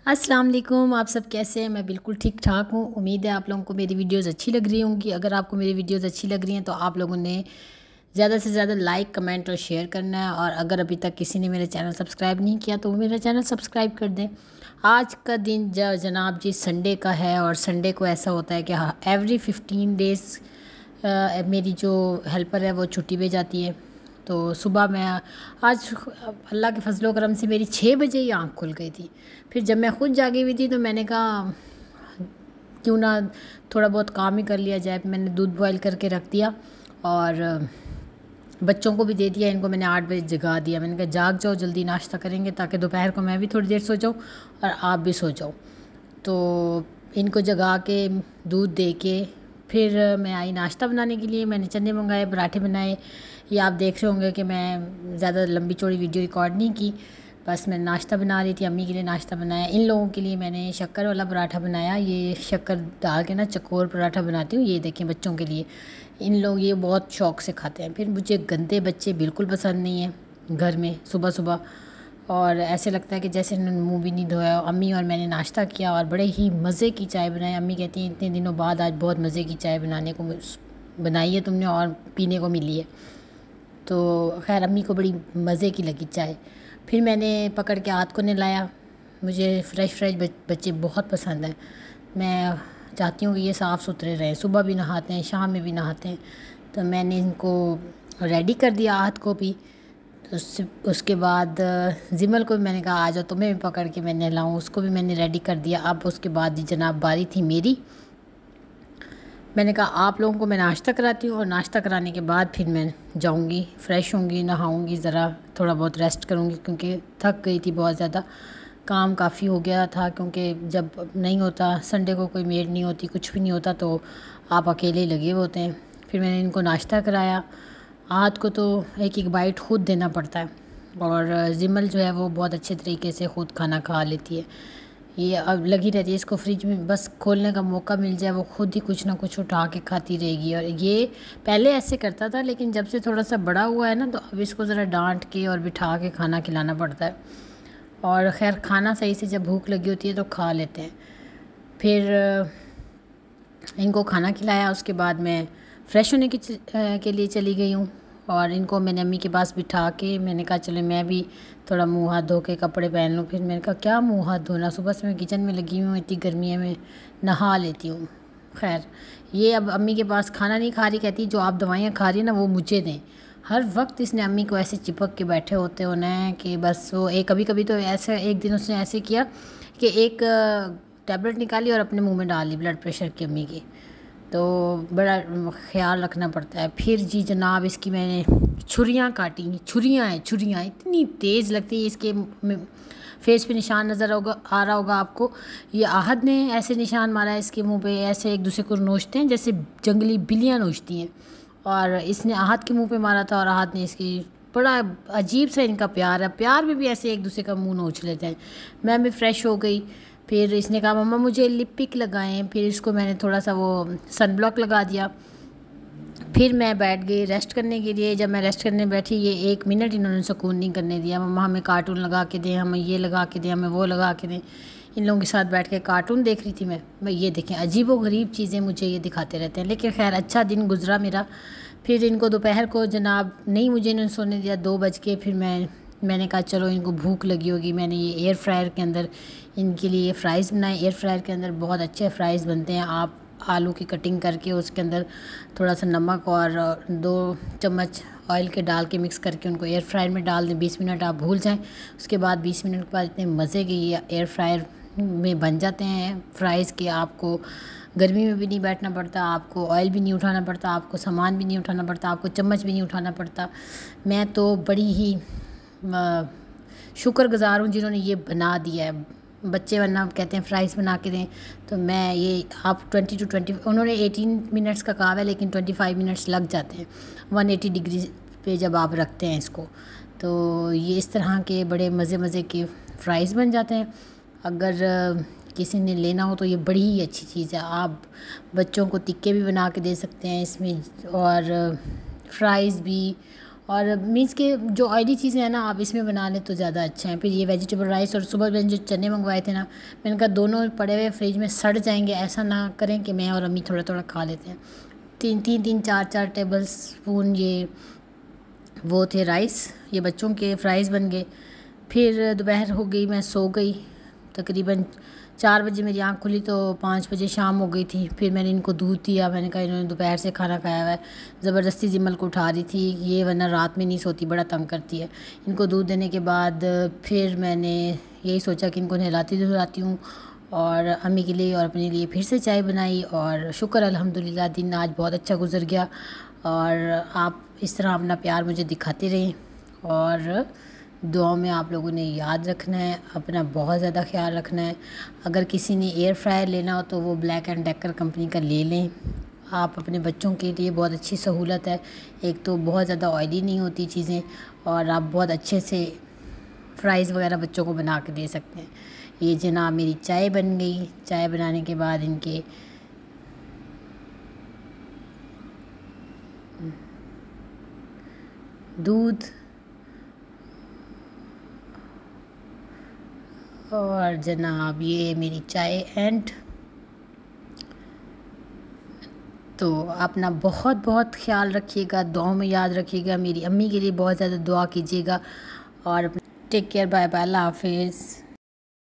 अस्सलाम वालेकुम। आप सब कैसे हैं? मैं बिल्कुल ठीक ठाक हूँ। उम्मीद है आप लोगों को मेरी वीडियोस अच्छी लग रही होंगी। अगर आपको मेरी वीडियोस अच्छी लग रही हैं तो आप लोगों ने ज़्यादा से ज़्यादा लाइक, कमेंट और शेयर करना है। और अगर अभी तक किसी ने मेरा चैनल सब्सक्राइब नहीं किया तो वो मेरा चैनल सब्सक्राइब कर दें। आज का दिन जनाब जी संडे का है, और संडे को ऐसा होता है कि एवरी 15 डेज़ मेरी जो हेल्पर है वो छुट्टी पे जाती है। तो सुबह मैं आज अल्लाह के फजलो करम से मेरी 6 बजे ही आँख खुल गई थी। फिर जब मैं खुद जागी हुई थी तो मैंने कहा क्यों ना थोड़ा बहुत काम ही कर लिया जाए। मैंने दूध बॉईल करके रख दिया और बच्चों को भी दे दिया। इनको मैंने 8 बजे जगा दिया। मैंने कहा जाग जाओ, जल्दी नाश्ता करेंगे ताकि दोपहर को मैं भी थोड़ी देर सो जाऊँ और आप भी सो जाओ। तो इनको जगा के दूध दे के फिर मैं आई नाश्ता बनाने के लिए। मैंने चने मंगाए, पराठे बनाए। ये आप देख रहे होंगे कि मैं ज़्यादा लंबी चौड़ी वीडियो रिकॉर्ड नहीं की, बस मैं नाश्ता बना रही थी। अम्मी के लिए नाश्ता बनाया। इन लोगों के लिए मैंने शक्कर वाला पराठा बनाया। ये शक्कर डाल के ना चकोर पराठा बनाती हूँ। ये देखें बच्चों के लिए, इन लोग ये बहुत शौक़ से खाते हैं। फिर मुझे गंदे बच्चे बिल्कुल पसंद नहीं हैं घर में सुबह सुबह, और ऐसे लगता है कि जैसे इन्होंने मुँह भी नहीं धोया। अम्मी और मैंने नाश्ता किया और बड़े ही मज़े की चाय बनाई। अम्मी कहती हैं इतने दिनों बाद आज बहुत मज़े की चाय बनाई है तुमने और पीने को मिली है। तो खैर अम्मी को बड़ी मज़े की लगी चाय। फिर मैंने पकड़ के हाथ को नहलाया। मुझे फ़्रेश बच्चे बहुत पसंद हैं। मैं चाहती हूँ कि ये साफ़ सुथरे रहें, सुबह भी नहाते हैं, शाम में भी नहाते हैं। तो मैंने इनको रेडी कर दिया हाथ को भी। तो उसके बाद जिमल को भी मैंने कहा आ जाओ तुम्हें भी पकड़ के मैं नहलाऊँ, उसको भी मैंने रेडी कर दिया। अब उसके बाद जी जनाब बारी थी मेरी। मैंने कहा आप लोगों को मैं नाश्ता कराती हूँ और नाश्ता कराने के बाद फिर मैं जाऊँगी, फ़्रेश होंगी, नहाऊँगी, ज़रा थोड़ा बहुत रेस्ट करूँगी क्योंकि थक गई थी बहुत ज़्यादा। काम काफ़ी हो गया था क्योंकि जब नहीं होता संडे को, कोई मेड नहीं होती, कुछ भी नहीं होता, तो आप अकेले ही लगे होते हैं। फिर मैंने इनको नाश्ता कराया। हाथ को तो एक एक बाइट ख़ुद देना पड़ता है, और जिमल जो है वो बहुत अच्छे तरीके से ख़ुद खाना खा लेती है। ये अब लगी रहती है, इसको फ्रिज में बस खोलने का मौका मिल जाए वो खुद ही कुछ ना कुछ उठा के खाती रहेगी। और ये पहले ऐसे करता था, लेकिन जब से थोड़ा सा बड़ा हुआ है ना तो अब इसको ज़रा डांट के और बिठा के खाना खिलाना पड़ता है। और ख़ैर खाना सही से जब भूख लगी होती है तो खा लेते हैं। फिर इनको खाना खिलाया, उसके बाद मैं फ़्रेश होने के लिए चली गई हूँ। और इनको मैंने अम्मी के पास बिठा के मैंने कहा चलो मैं भी थोड़ा मुंह हाथ धो के कपड़े पहन लूँ। फिर मैंने कहा क्या मुंह हाथ धोना, सुबह से मैं किचन में लगी हुई हूँ, इतनी गर्मी है, मैं नहा लेती हूँ। खैर ये अब अम्मी के पास खाना नहीं खा रही, कहती जो आप दवाइयाँ खा रही हैं ना वो मुझे दें। हर वक्त इसने अम्मी को ऐसे चिपक के बैठे होते होना है कि बस वो एक कभी कभी तो ऐसे एक दिन उसने ऐसे किया कि एक टैबलेट निकाली और अपने मुँह में डाल ली ब्लड प्रेशर की अम्मी की। तो बड़ा ख़्याल रखना पड़ता है। फिर जी जनाब इसकी मैंने छुरियाँ काटी। छुरियाँ इतनी तेज़ लगती है। इसके फेस पे निशान नज़र आ रहा होगा आपको। ये आहद ने ऐसे निशान मारा है इसके मुंह पे, ऐसे एक दूसरे को नोचते हैं जैसे जंगली बिल्लियाँ नोचती हैं। और इसने आहद के मुंह पे मारा था और आहद ने इसकी, बड़ा अजीब सा इनका प्यार है। प्यार में भी ऐसे एक दूसरे का मुँह नोच लेते हैं। मैं भी फ़्रेश हो गई। फिर इसने कहा मम्मा मुझे लिपस्टिक लगाएं। फिर इसको मैंने थोड़ा सा वो सनब्लॉक लगा दिया। फिर मैं बैठ गई रेस्ट करने के लिए। जब मैं रेस्ट करने बैठी ये 1 मिनट इन्होंने सुकून नहीं करने दिया। मम्मा हमें कार्टून लगा के दें, हमें ये लगा के दें, हमें वो लगा के दें। इन लोगों के साथ बैठ के कार्टून देख रही थी मैं। ये देखें अजीब व गरीब चीज़ें मुझे ये दिखाते रहते हैं। लेकिन खैर अच्छा दिन गुजरा मेरा। फिर इनको दोपहर को जनाब नहीं मुझे इन्होंने सोने दिया, 2 बज के। फिर मैंने कहा चलो इनको भूख लगी होगी। मैंने ये एयर फ्रायर के अंदर इनके लिए फ़्राइज़ बनाए। एयर फ्रायर के अंदर बहुत अच्छे फ़्राइज़ बनते हैं। आप आलू की कटिंग करके उसके अंदर थोड़ा सा नमक और 2 चम्मच ऑयल के डाल के मिक्स करके उनको एयर फ्रायर में डाल दें। 20 मिनट आप भूल जाएं। उसके बाद 20 मिनट के बाद इतने मज़े के ये एयर फ्रायर में बन जाते हैं फ़्राइज़ के। आपको गर्मी में भी नहीं बैठना पड़ता, आपको ऑयल भी नहीं उठाना पड़ता, आपको सामान भी नहीं उठाना पड़ता, आपको चम्मच भी नहीं उठाना पड़ता। मैं तो बड़ी ही शुक्रगुज़ार हूँ जिन्होंने ये बना दिया है। बच्चे वरना कहते हैं फ़्राइज़ बना के दें, तो मैं ये आप 20 to 20 उन्होंने 18 मिनट्स का कहा है, लेकिन 25 मिनट्स लग जाते हैं 180 डिग्री पे जब आप रखते हैं इसको। तो ये इस तरह के बड़े मज़े के फ़्राइज़ बन जाते हैं। अगर किसी ने लेना हो तो ये बड़ी ही अच्छी चीज़ है। आप बच्चों को टिक्के भी बना के दे सकते हैं इसमें, और फ़्राइज़ भी, और मीन्स के जो ऑयली चीज़ें हैं ना आप इसमें बना लें तो ज़्यादा अच्छा है। फिर ये वेजिटेबल राइस और सुबह मैंने जो चने मंगवाए थे ना, मैंने कहा दोनों पड़े हुए फ्रिज में सड़ जाएंगे, ऐसा ना करें कि मैं और अम्मी थोड़ा थोड़ा खा लेते हैं। 3 4 टेबल स्पून ये वो थे राइस, ये बच्चों के फ्राइज़ बन गए। फिर दोपहर हो गई, मैं सो गई। तकरीबन 4 बजे मेरी आँख खुली तो 5 बजे शाम हो गई थी। फिर मैंने इनको दूध दिया, मैंने कहा इन्होंने दोपहर से खाना खाया हुआ है। ज़बरदस्ती जिम्मल को उठा रही थी ये, वरना रात में नहीं सोती, बड़ा तंग करती है। इनको दूध देने के बाद फिर मैंने यही सोचा कि इनको नहलाती धुलाती हूँ और अम्मी के लिए और अपने लिए फिर से चाय बनाई। और शुक्र अल्हम्दुलिल्लाह दिन आज बहुत अच्छा गुजर गया। और आप इस तरह अपना प्यार मुझे दिखाते रहें और दुआ में आप लोगों ने याद रखना है, अपना बहुत ज़्यादा ख्याल रखना है। अगर किसी ने एयर फ्रायर लेना हो तो वो ब्लैक एंड डेकर कंपनी का ले लें। आप अपने बच्चों के लिए बहुत अच्छी सहूलत है। एक तो बहुत ज़्यादा ऑयली नहीं होती चीज़ें और आप बहुत अच्छे से फ्राइज़ वगैरह बच्चों को बना के दे सकते हैं। ये जनाब मेरी चाय बन गई। चाय बनाने के बाद इनके दूध और जनाब ये मेरी चाय एंड। तो अपना बहुत बहुत ख्याल रखिएगा, दुआ में याद रखिएगा। मेरी अम्मी के लिए बहुत ज़्यादा दुआ कीजिएगा और टेक केयर, बाय बाय, अल्लाह हाफिज़।